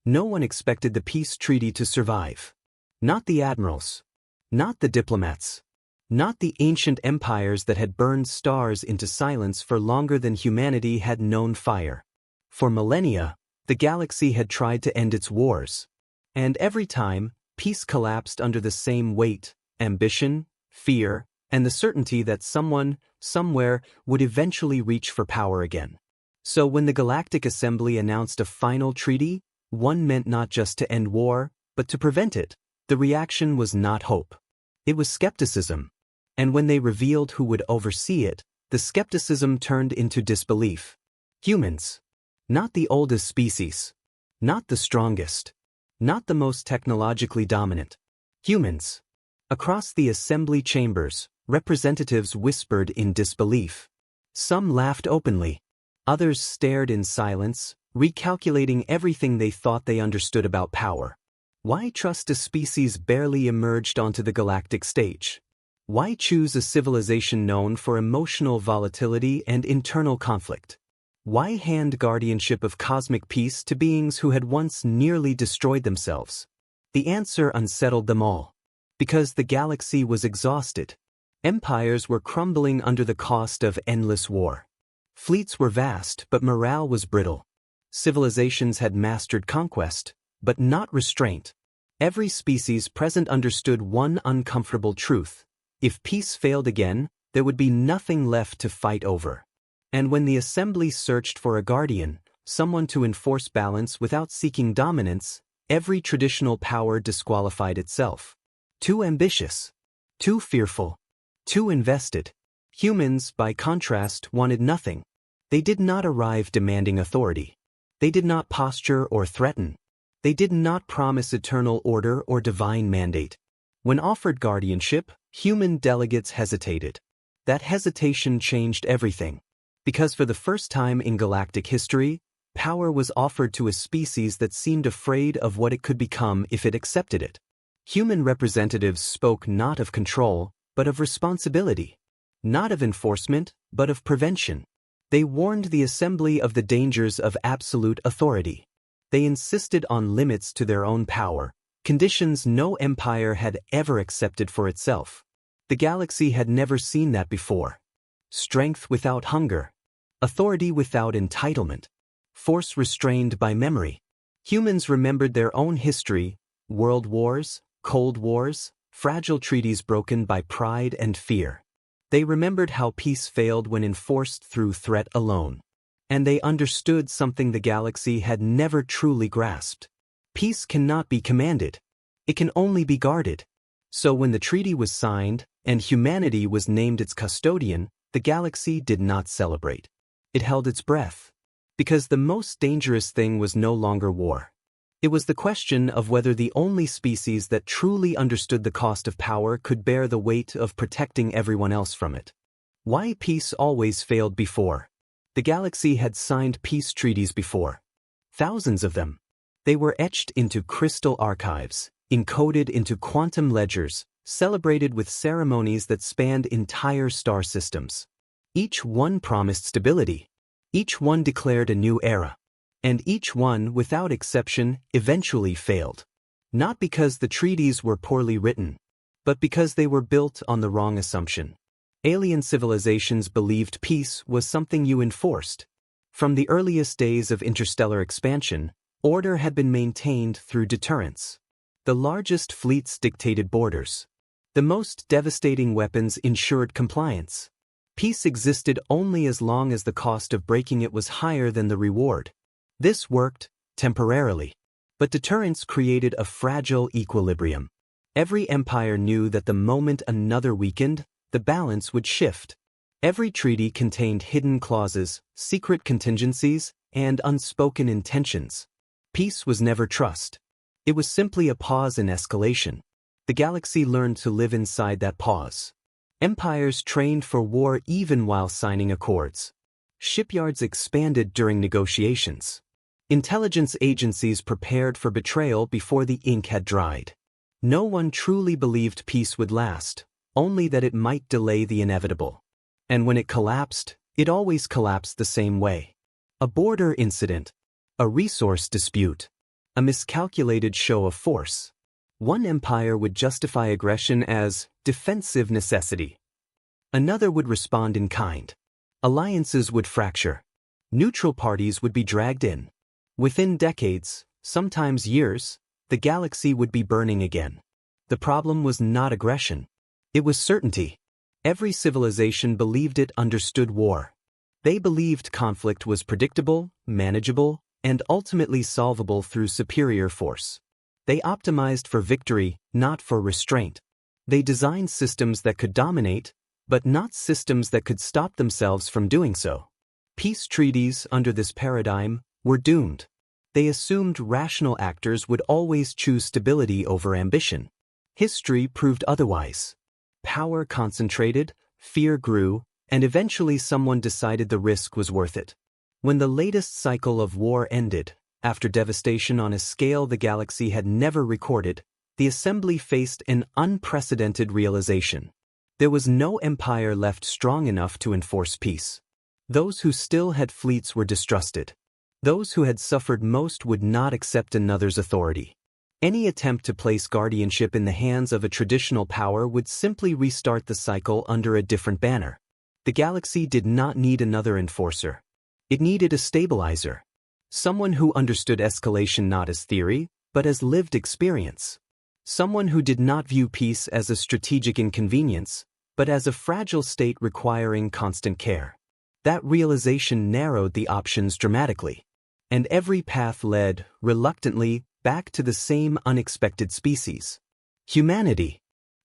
No one expected the peace treaty to survive. Not the admirals. Not the diplomats. Not the ancient empires that had burned stars into silence for longer than humanity had known fire. For millennia, the galaxy had tried to end its wars. And every time, peace collapsed under the same weight: ambition, fear, and the certainty that someone, somewhere, would eventually reach for power again. So when the Galactic Assembly announced a final treaty, one meant not just to end war, but to prevent it, the reaction was not hope. It was skepticism. And when they revealed who would oversee it, the skepticism turned into disbelief. Humans. Not the oldest species. Not the strongest. Not the most technologically dominant. Humans. Across the assembly chambers, representatives whispered in disbelief. Some laughed openly. Others stared in silence, recalculating everything they thought they understood about power. Why trust a species barely emerged onto the galactic stage? Why choose a civilization known for emotional volatility and internal conflict? Why hand guardianship of cosmic peace to beings who had once nearly destroyed themselves? The answer unsettled them all. Because the galaxy was exhausted. Empires were crumbling under the cost of endless war. Fleets were vast, but morale was brittle. Civilizations had mastered conquest, but not restraint. Every species present understood one uncomfortable truth. If peace failed again, there would be nothing left to fight over. And when the assembly searched for a guardian, someone to enforce balance without seeking dominance, every traditional power disqualified itself. Too ambitious. Too fearful. Too invested. Humans, by contrast, wanted nothing. They did not arrive demanding authority. They did not posture or threaten. They did not promise eternal order or divine mandate. When offered guardianship, human delegates hesitated. That hesitation changed everything. Because for the first time in galactic history, power was offered to a species that seemed afraid of what it could become if it accepted it. Human representatives spoke not of control, but of responsibility. Not of enforcement, but of prevention. They warned the assembly of the dangers of absolute authority. They insisted on limits to their own power, conditions no empire had ever accepted for itself. The galaxy had never seen that before. Strength without hunger. Authority without entitlement. Force restrained by memory. Humans remembered their own history: world wars, cold wars, fragile treaties broken by pride and fear. They remembered how peace failed when enforced through threat alone. And they understood something the galaxy had never truly grasped. Peace cannot be commanded. It can only be guarded. So when the treaty was signed, and humanity was named its custodian, the galaxy did not celebrate. It held its breath. Because the most dangerous thing was no longer war. It was the question of whether the only species that truly understood the cost of power could bear the weight of protecting everyone else from it. Why peace always failed before. The galaxy had signed peace treaties before. Thousands of them. They were etched into crystal archives, encoded into quantum ledgers, celebrated with ceremonies that spanned entire star systems. Each one promised stability. Each one declared a new era. And each one, without exception, eventually failed. Not because the treaties were poorly written, but because they were built on the wrong assumption. Alien civilizations believed peace was something you enforced. From the earliest days of interstellar expansion, order had been maintained through deterrence. The largest fleets dictated borders. The most devastating weapons ensured compliance. Peace existed only as long as the cost of breaking it was higher than the reward. This worked, temporarily. But deterrence created a fragile equilibrium. Every empire knew that the moment another weakened, the balance would shift. Every treaty contained hidden clauses, secret contingencies, and unspoken intentions. Peace was never trust. It was simply a pause in escalation. The galaxy learned to live inside that pause. Empires trained for war even while signing accords. Shipyards expanded during negotiations. Intelligence agencies prepared for betrayal before the ink had dried. No one truly believed peace would last, only that it might delay the inevitable. And when it collapsed, it always collapsed the same way. A border incident. A resource dispute. a miscalculated show of force. One empire would justify aggression as defensive necessity. Another would respond in kind. Alliances would fracture. Neutral parties would be dragged in. Within decades, sometimes years, the galaxy would be burning again. The problem was not aggression. It was certainty. Every civilization believed it understood war. They believed conflict was predictable, manageable, and ultimately solvable through superior force. They optimized for victory, not for restraint. They designed systems that could dominate, but not systems that could stop themselves from doing so. Peace treaties under this paradigm were doomed. They assumed rational actors would always choose stability over ambition. History proved otherwise. Power concentrated, fear grew, and eventually someone decided the risk was worth it. When the latest cycle of war ended, after devastation on a scale the galaxy had never recorded, the Assembly faced an unprecedented realization. There was no empire left strong enough to enforce peace. Those who still had fleets were distrusted. Those who had suffered most would not accept another's authority. Any attempt to place guardianship in the hands of a traditional power would simply restart the cycle under a different banner. The galaxy did not need another enforcer. It needed a stabilizer. Someone who understood escalation not as theory, but as lived experience. Someone who did not view peace as a strategic inconvenience, but as a fragile state requiring constant care. That realization narrowed the options dramatically. And every path led, reluctantly, back to the same unexpected species. Humanity.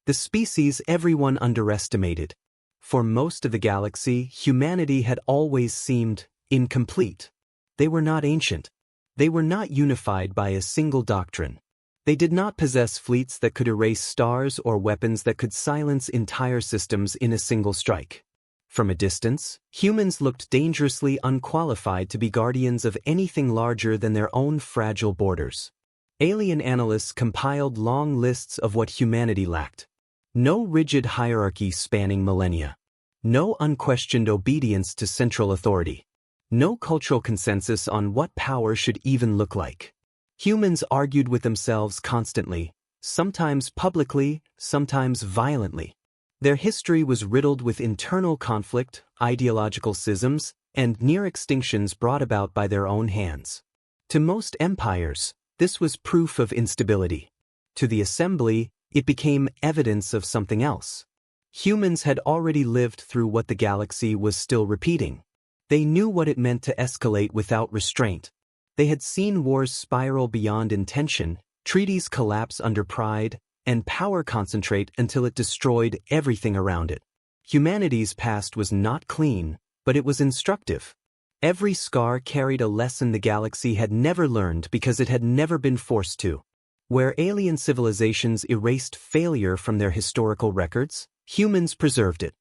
The species everyone underestimated. For most of the galaxy, humanity had always seemed incomplete. They were not ancient. They were not unified by a single doctrine. They did not possess fleets that could erase stars or weapons that could silence entire systems in a single strike. From a distance, humans looked dangerously unqualified to be guardians of anything larger than their own fragile borders. Alien analysts compiled long lists of what humanity lacked. No rigid hierarchy spanning millennia. No unquestioned obedience to central authority. No cultural consensus on what power should even look like. Humans argued with themselves constantly, sometimes publicly, sometimes violently. Their history was riddled with internal conflict, ideological schisms, and near extinctions brought about by their own hands. To most empires, this was proof of instability. To the Assembly, it became evidence of something else. Humans had already lived through what the galaxy was still repeating. They knew what it meant to escalate without restraint. They had seen wars spiral beyond intention, treaties collapse under pride, and power concentrate until it destroyed everything around it. Humanity's past was not clean, but it was instructive. Every scar carried a lesson the galaxy had never learned because it had never been forced to. Where alien civilizations erased failure from their historical records, humans preserved it.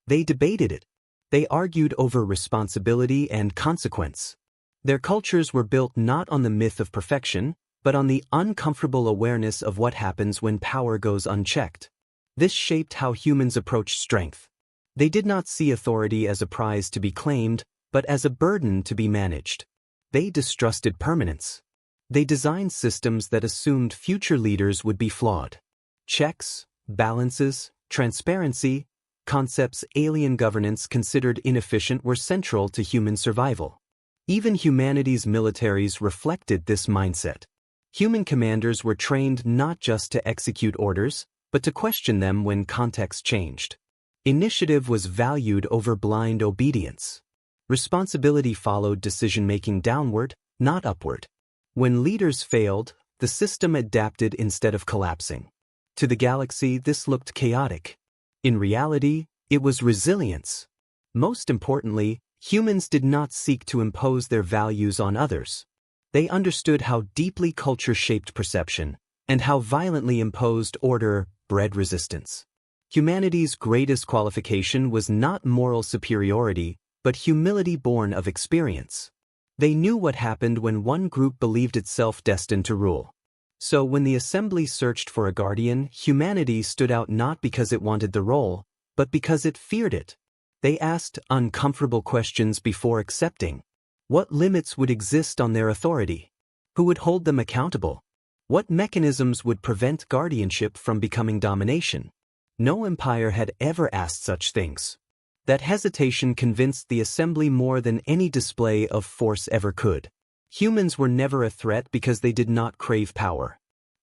They debated it. They argued over responsibility and consequence. Their cultures were built not on the myth of perfection, but on the uncomfortable awareness of what happens when power goes unchecked. This shaped how humans approached strength. They did not see authority as a prize to be claimed, but as a burden to be managed. They distrusted permanence. They designed systems that assumed future leaders would be flawed. Checks, balances, transparency, concepts alien governance considered inefficient were central to human survival. Even humanity's militaries reflected this mindset. Human commanders were trained not just to execute orders, but to question them when context changed. Initiative was valued over blind obedience. Responsibility followed decision-making downward, not upward. When leaders failed, the system adapted instead of collapsing. To the galaxy, this looked chaotic. In reality, it was resilience. Most importantly, humans did not seek to impose their values on others. They understood how deeply culture shaped perception, and how violently imposed order bred resistance. Humanity's greatest qualification was not moral superiority, but humility born of experience. They knew what happened when one group believed itself destined to rule. So when the Assembly searched for a guardian, humanity stood out not because it wanted the role, but because it feared it. They asked uncomfortable questions before accepting. What limits would exist on their authority? Who would hold them accountable? What mechanisms would prevent guardianship from becoming domination? No empire had ever asked such things. That hesitation convinced the assembly more than any display of force ever could. Humans were never a threat because they did not crave power.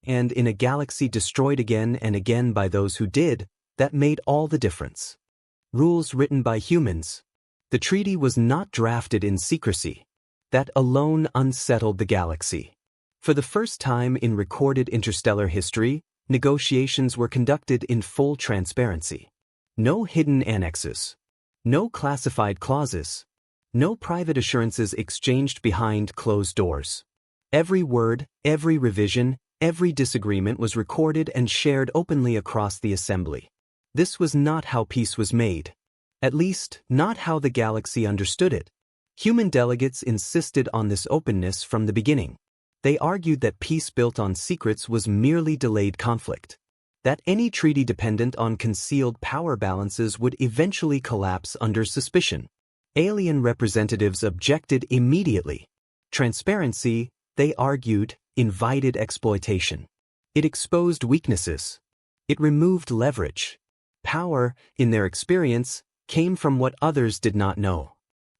And in a galaxy destroyed again and again by those who did, that made all the difference. Rules written by humans. The treaty was not drafted in secrecy. That alone unsettled the galaxy. For the first time in recorded interstellar history, negotiations were conducted in full transparency. No hidden annexes. No classified clauses. No private assurances exchanged behind closed doors. Every word, every revision, every disagreement was recorded and shared openly across the assembly. This was not how peace was made. At least, not how the galaxy understood it. Human delegates insisted on this openness from the beginning. They argued that peace built on secrets was merely delayed conflict. That any treaty dependent on concealed power balances would eventually collapse under suspicion. Alien representatives objected immediately. Transparency, they argued, invited exploitation. It exposed weaknesses. It removed leverage. Power, in their experience, came from what others did not know.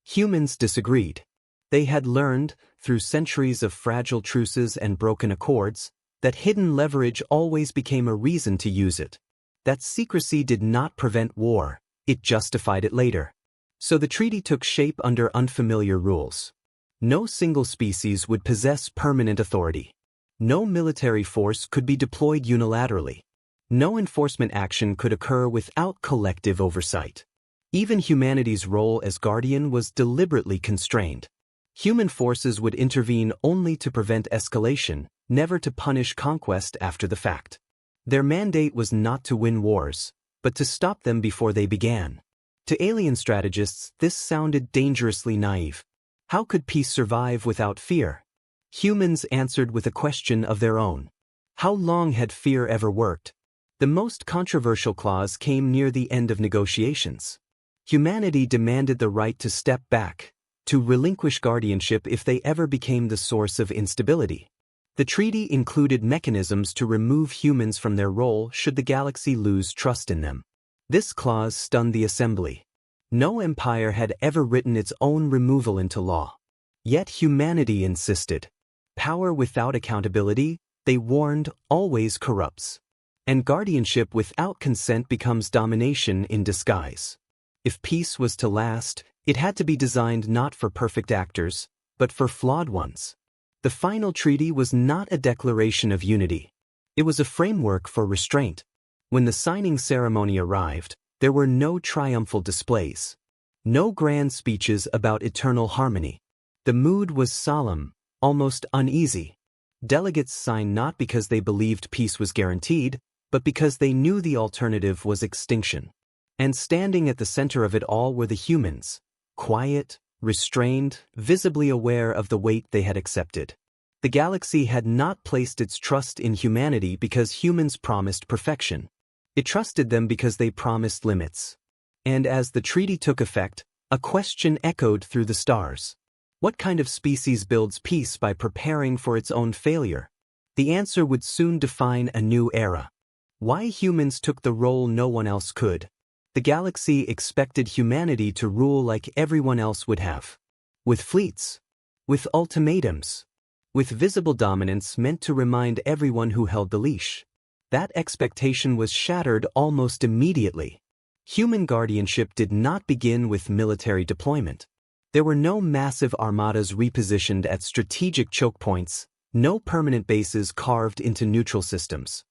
Humans disagreed. They had learned, through centuries of fragile truces and broken accords, that hidden leverage always became a reason to use it. That secrecy did not prevent war, it justified it later. So the treaty took shape under unfamiliar rules. No single species would possess permanent authority. No military force could be deployed unilaterally. No enforcement action could occur without collective oversight. Even humanity's role as guardian was deliberately constrained. Human forces would intervene only to prevent escalation, never to punish conquest after the fact. Their mandate was not to win wars, but to stop them before they began. To alien strategists, this sounded dangerously naive. How could peace survive without fear? Humans answered with a question of their own. How long had fear ever worked? The most controversial clause came near the end of negotiations. Humanity demanded the right to step back, to relinquish guardianship if they ever became the source of instability. The treaty included mechanisms to remove humans from their role should the galaxy lose trust in them. This clause stunned the assembly. No empire had ever written its own removal into law. Yet humanity insisted. Power without accountability, they warned, always corrupts. And guardianship without consent becomes domination in disguise. If peace was to last, it had to be designed not for perfect actors, but for flawed ones. The final treaty was not a declaration of unity. It was a framework for restraint. When the signing ceremony arrived, there were no triumphal displays. No grand speeches about eternal harmony. The mood was solemn, almost uneasy. Delegates signed not because they believed peace was guaranteed, but because they knew the alternative was extinction. And standing at the center of it all were the humans, quiet, restrained, visibly aware of the weight they had accepted. The galaxy had not placed its trust in humanity because humans promised perfection. It trusted them because they promised limits. And as the treaty took effect, a question echoed through the stars. What kind of species builds peace by preparing for its own failure? The answer would soon define a new era. Why humans took the role no one else could. The galaxy expected humanity to rule like everyone else would have. With fleets. With ultimatums. With visible dominance meant to remind everyone who held the leash. That expectation was shattered almost immediately. Human guardianship did not begin with military deployment. There were no massive armadas repositioned at strategic choke points, no permanent bases carved into neutral systems.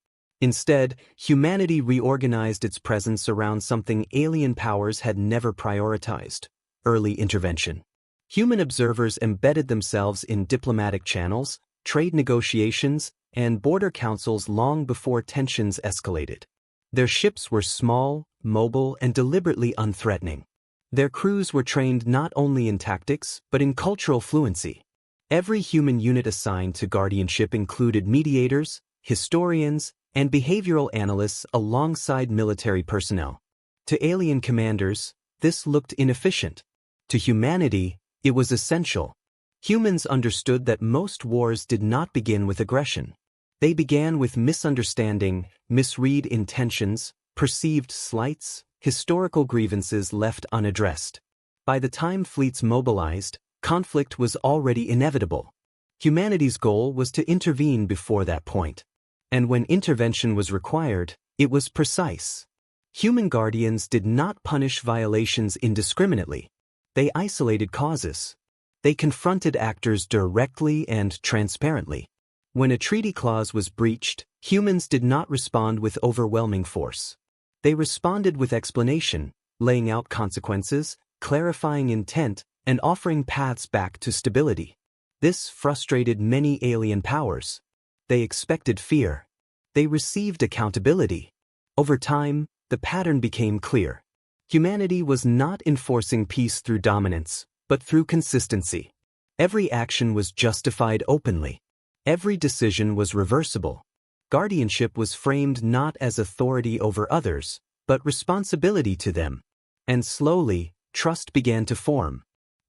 Instead, humanity reorganized its presence around something alien powers had never prioritized: early intervention. Human observers embedded themselves in diplomatic channels, trade negotiations, and border councils long before tensions escalated. Their ships were small, mobile, and deliberately unthreatening. Their crews were trained not only in tactics, but in cultural fluency. Every human unit assigned to guardianship included mediators, historians, and behavioral analysts alongside military personnel. To alien commanders, this looked inefficient. To humanity, it was essential. Humans understood that most wars did not begin with aggression. They began with misunderstanding, misread intentions, perceived slights, historical grievances left unaddressed. By the time fleets mobilized, conflict was already inevitable. Humanity's goal was to intervene before that point. And when intervention was required, it was precise. Human guardians did not punish violations indiscriminately. They isolated causes. They confronted actors directly and transparently. When a treaty clause was breached, humans did not respond with overwhelming force. They responded with explanation, laying out consequences, clarifying intent, and offering paths back to stability. This frustrated many alien powers. They expected fear. They received accountability. Over time, the pattern became clear. Humanity was not enforcing peace through dominance, but through consistency. Every action was justified openly. Every decision was reversible. Guardianship was framed not as authority over others, but responsibility to them. And slowly, trust began to form.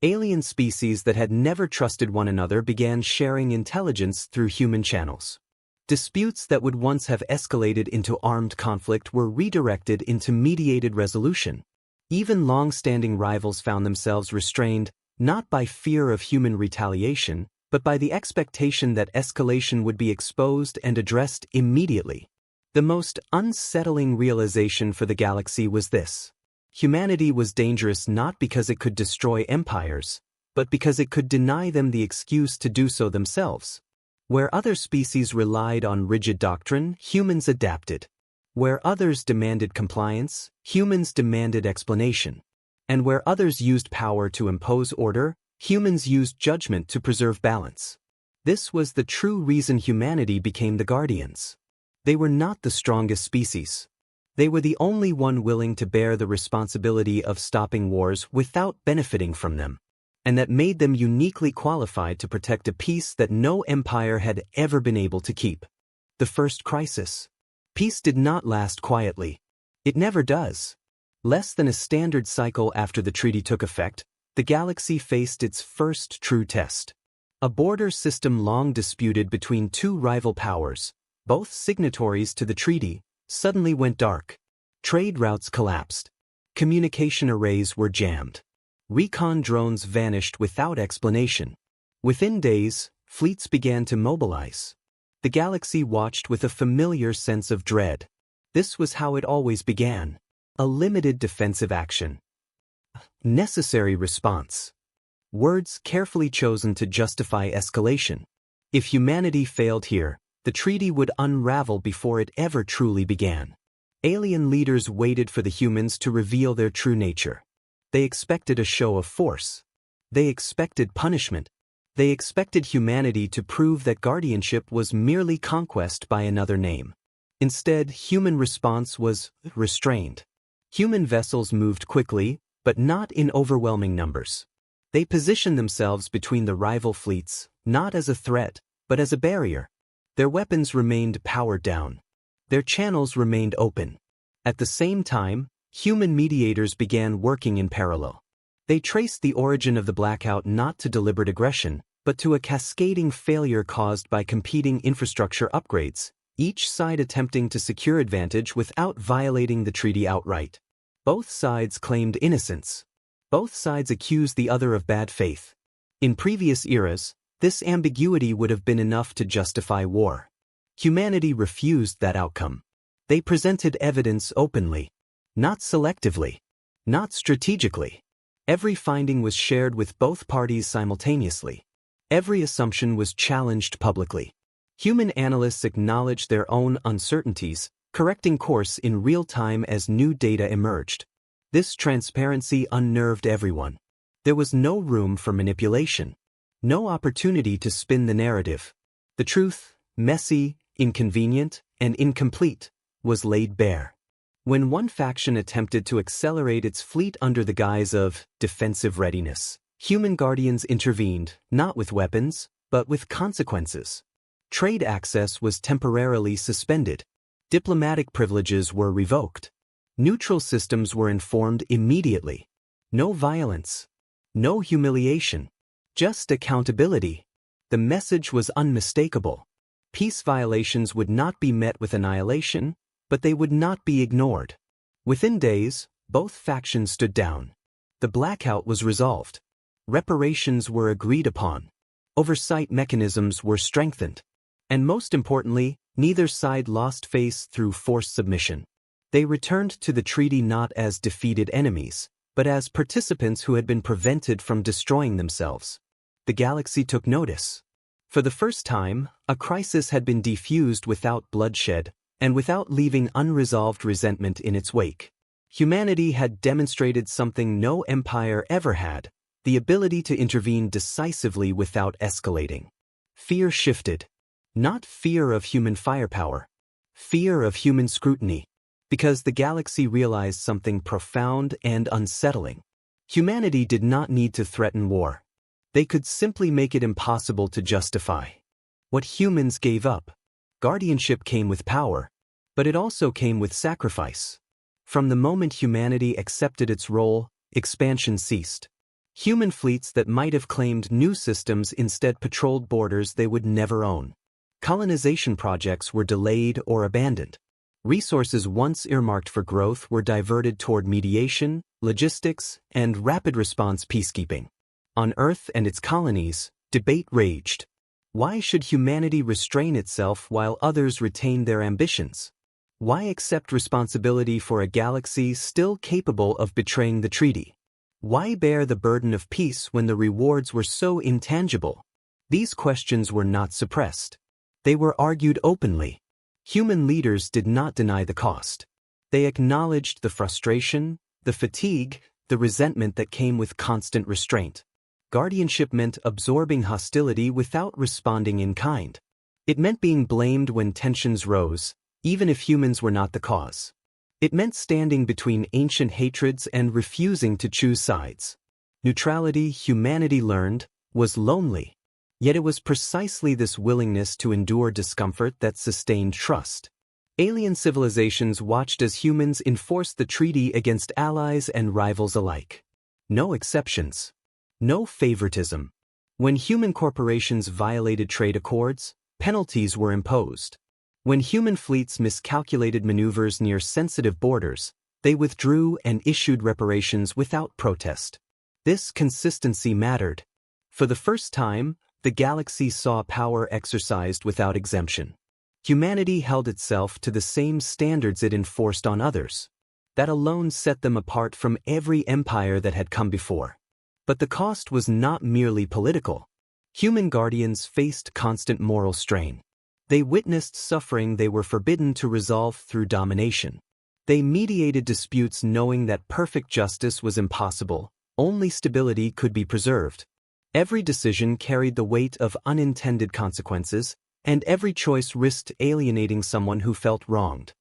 Alien species that had never trusted one another began sharing intelligence through human channels. Disputes that would once have escalated into armed conflict were redirected into mediated resolution. Even long-standing rivals found themselves restrained, not by fear of human retaliation, but by the expectation that escalation would be exposed and addressed immediately. The most unsettling realization for the galaxy was this: humanity was dangerous not because it could destroy empires, but because it could deny them the excuse to do so themselves. Where other species relied on rigid doctrine, humans adapted. Where others demanded compliance, humans demanded explanation. And where others used power to impose order, humans used judgment to preserve balance. This was the true reason humanity became the guardians. They were not the strongest species. They were the only one willing to bear the responsibility of stopping wars without benefiting from them. And that made them uniquely qualified to protect a peace that no empire had ever been able to keep. The first crisis. Peace did not last quietly. It never does. Less than a standard cycle after the treaty took effect, the galaxy faced its first true test. A border system long disputed between two rival powers, both signatories to the treaty, suddenly went dark. Trade routes collapsed. Communication arrays were jammed. Recon drones vanished without explanation. Within days, fleets began to mobilize. The galaxy watched with a familiar sense of dread. This was how it always began. A limited defensive action. Necessary response. Words carefully chosen to justify escalation. If humanity failed here, the treaty would unravel before it ever truly began. Alien leaders waited for the humans to reveal their true nature. They expected a show of force. They expected punishment. They expected humanity to prove that guardianship was merely conquest by another name. Instead, human response was restrained. Human vessels moved quickly, but not in overwhelming numbers. They positioned themselves between the rival fleets, not as a threat, but as a barrier. Their weapons remained powered down. Their channels remained open. At the same time, human mediators began working in parallel. They traced the origin of the blackout not to deliberate aggression, but to a cascading failure caused by competing infrastructure upgrades, each side attempting to secure advantage without violating the treaty outright. Both sides claimed innocence. Both sides accused the other of bad faith. In previous eras, this ambiguity would have been enough to justify war. Humanity refused that outcome. They presented evidence openly, not selectively, not strategically. Every finding was shared with both parties simultaneously. Every assumption was challenged publicly. Human analysts acknowledged their own uncertainties, correcting course in real time as new data emerged. This transparency unnerved everyone. There was no room for manipulation. No opportunity to spin the narrative. The truth, messy, inconvenient, and incomplete, was laid bare. When one faction attempted to accelerate its fleet under the guise of defensive readiness, human guardians intervened, not with weapons, but with consequences. Trade access was temporarily suspended. Diplomatic privileges were revoked. Neutral systems were informed immediately. No violence. No humiliation. Just accountability. The message was unmistakable. Peace violations would not be met with annihilation, but they would not be ignored. Within days, both factions stood down. The blackout was resolved. Reparations were agreed upon. Oversight mechanisms were strengthened. And most importantly, neither side lost face through forced submission. They returned to the treaty not as defeated enemies, but as participants who had been prevented from destroying themselves. The galaxy took notice. For the first time, a crisis had been defused without bloodshed, and without leaving unresolved resentment in its wake. Humanity had demonstrated something no empire ever had, the ability to intervene decisively without escalating. Fear shifted. Not fear of human firepower. Fear of human scrutiny. Because the galaxy realized something profound and unsettling. Humanity did not need to threaten war. They could simply make it impossible to justify. What humans gave up. Guardianship came with power, but it also came with sacrifice. From the moment humanity accepted its role, expansion ceased. Human fleets that might have claimed new systems instead patrolled borders they would never own. Colonization projects were delayed or abandoned. Resources once earmarked for growth were diverted toward mediation, logistics, and rapid response peacekeeping. On Earth and its colonies, debate raged. Why should humanity restrain itself while others retain their ambitions? Why accept responsibility for a galaxy still capable of betraying the treaty? Why bear the burden of peace when the rewards were so intangible? These questions were not suppressed. They were argued openly. Human leaders did not deny the cost. They acknowledged the frustration, the fatigue, the resentment that came with constant restraint. Guardianship meant absorbing hostility without responding in kind. It meant being blamed when tensions rose, even if humans were not the cause. It meant standing between ancient hatreds and refusing to choose sides. Neutrality, humanity learned, was lonely. Yet it was precisely this willingness to endure discomfort that sustained trust. Alien civilizations watched as humans enforced the treaty against allies and rivals alike. No exceptions. No favoritism. When human corporations violated trade accords, penalties were imposed. When human fleets miscalculated maneuvers near sensitive borders, they withdrew and issued reparations without protest. This consistency mattered. For the first time, the galaxy saw power exercised without exemption. Humanity held itself to the same standards it enforced on others. That alone set them apart from every empire that had come before. But the cost was not merely political. Human guardians faced constant moral strain. They witnessed suffering they were forbidden to resolve through domination. They mediated disputes knowing that perfect justice was impossible, only stability could be preserved. Every decision carried the weight of unintended consequences, and every choice risked alienating someone who felt wronged.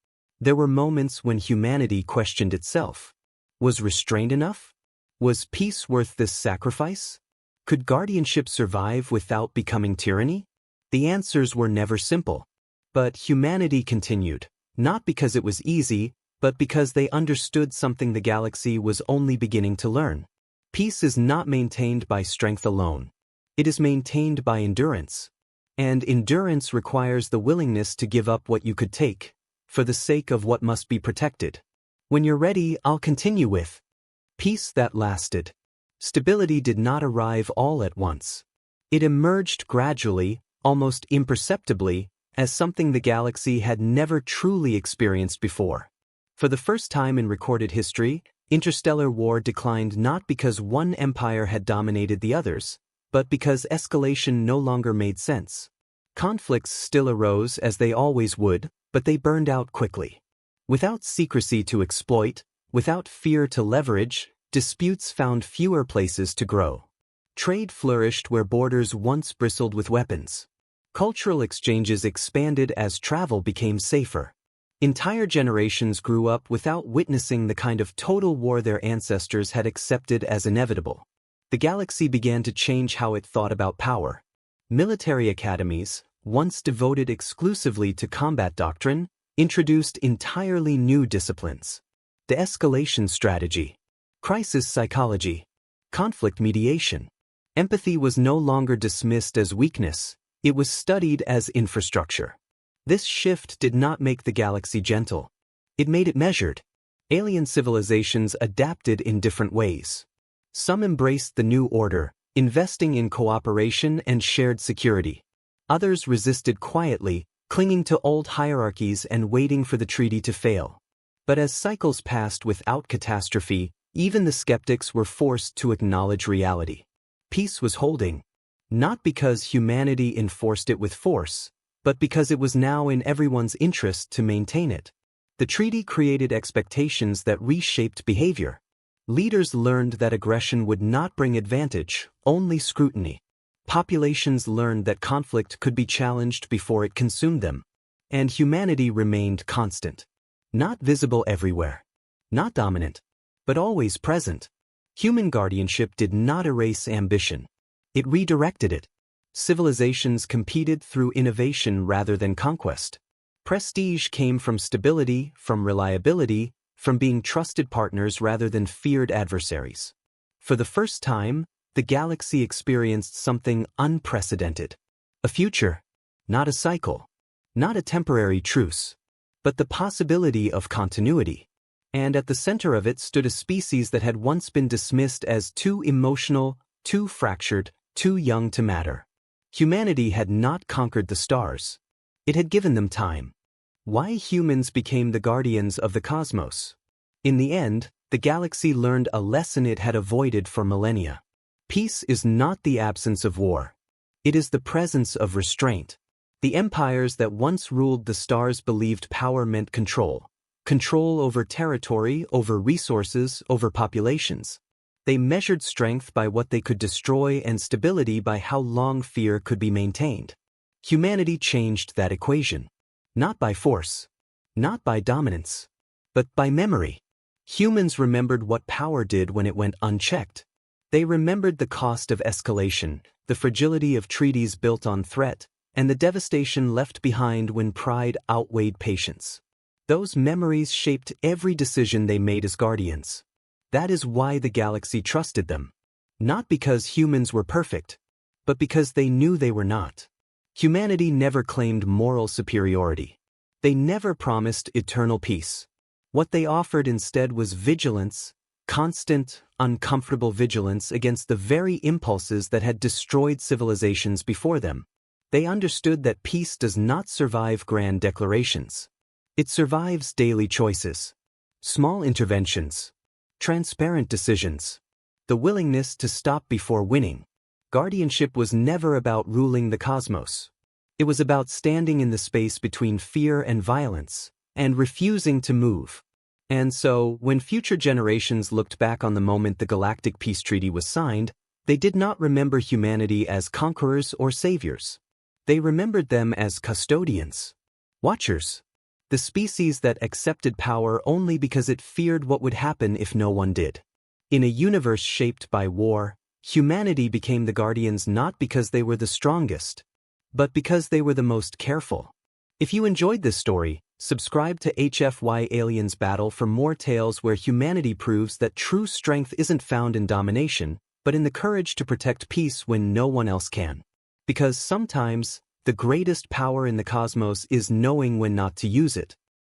There were moments when humanity questioned itself. Was restraint enough? Was peace worth this sacrifice? Could guardianship survive without becoming tyranny? The answers were never simple. But humanity continued, not because it was easy, but because they understood something the galaxy was only beginning to learn. Peace is not maintained by strength alone. It is maintained by endurance. And endurance requires the willingness to give up what you could take, for the sake of what must be protected. When you're ready, I'll continue with peace that lasted. Stability did not arrive all at once. It emerged gradually, almost imperceptibly, as something the galaxy had never truly experienced before. For the first time in recorded history, interstellar war declined not because one empire had dominated the others, but because escalation no longer made sense. Conflicts still arose as they always would, but they burned out quickly. Without secrecy to exploit, without fear to leverage, disputes found fewer places to grow. Trade flourished where borders once bristled with weapons. Cultural exchanges expanded as travel became safer. Entire generations grew up without witnessing the kind of total war their ancestors had accepted as inevitable. The galaxy began to change how it thought about power. Military academies, once devoted exclusively to combat doctrine, introduced entirely new disciplines. The escalation strategy, crisis psychology, conflict mediation, Empathy was no longer dismissed as weakness, it was studied as infrastructure. This shift did not make the galaxy gentle. It made it measured. Alien civilizations adapted in different ways. Some embraced the new order, investing in cooperation and shared security. Others resisted quietly, clinging to old hierarchies and waiting for the treaty to fail. But as cycles passed without catastrophe, even the skeptics were forced to acknowledge reality. Peace was holding, not because humanity enforced it with force, but because it was now in everyone's interest to maintain it. The treaty created expectations that reshaped behavior. Leaders learned that aggression would not bring advantage, only scrutiny. Populations learned that conflict could be challenged before it consumed them. And humanity remained constant. Not visible everywhere. Not dominant. But always present. Human guardianship did not erase ambition. It redirected it. Civilizations competed through innovation rather than conquest. Prestige came from stability, from reliability, from being trusted partners rather than feared adversaries. For the first time, the galaxy experienced something unprecedented. A future, not a cycle, not a temporary truce, but the possibility of continuity. And at the center of it stood a species that had once been dismissed as too emotional, too fractured, too young to matter. Humanity had not conquered the stars. It had given them time. Why humans became the guardians of the cosmos? In the end, the galaxy learned a lesson it had avoided for millennia. Peace is not the absence of war. It is the presence of restraint. The empires that once ruled the stars believed power meant control. Control over territory, over resources, over populations. They measured strength by what they could destroy and stability by how long fear could be maintained. Humanity changed that equation. Not by force. Not by dominance. But by memory. Humans remembered what power did when it went unchecked. They remembered the cost of escalation, the fragility of treaties built on threat, and the devastation left behind when pride outweighed patience. Those memories shaped every decision they made as guardians. That is why the galaxy trusted them. Not because humans were perfect, but because they knew they were not. Humanity never claimed moral superiority. They never promised eternal peace. What they offered instead was vigilance, constant, uncomfortable vigilance against the very impulses that had destroyed civilizations before them. They understood that peace does not survive grand declarations. It survives daily choices, small interventions, transparent decisions, the willingness to stop before winning. Guardianship was never about ruling the cosmos. It was about standing in the space between fear and violence, and refusing to move. And so, when future generations looked back on the moment the Galactic Peace Treaty was signed, they did not remember humanity as conquerors or saviors. They remembered them as custodians, watchers. The species that accepted power only because it feared what would happen if no one did. In a universe shaped by war, humanity became the guardians not because they were the strongest, but because they were the most careful. If you enjoyed this story, subscribe to HFY Aliens Battle for more tales where humanity proves that true strength isn't found in domination, but in the courage to protect peace when no one else can. Because sometimes, the greatest power in the cosmos is knowing when not to use it.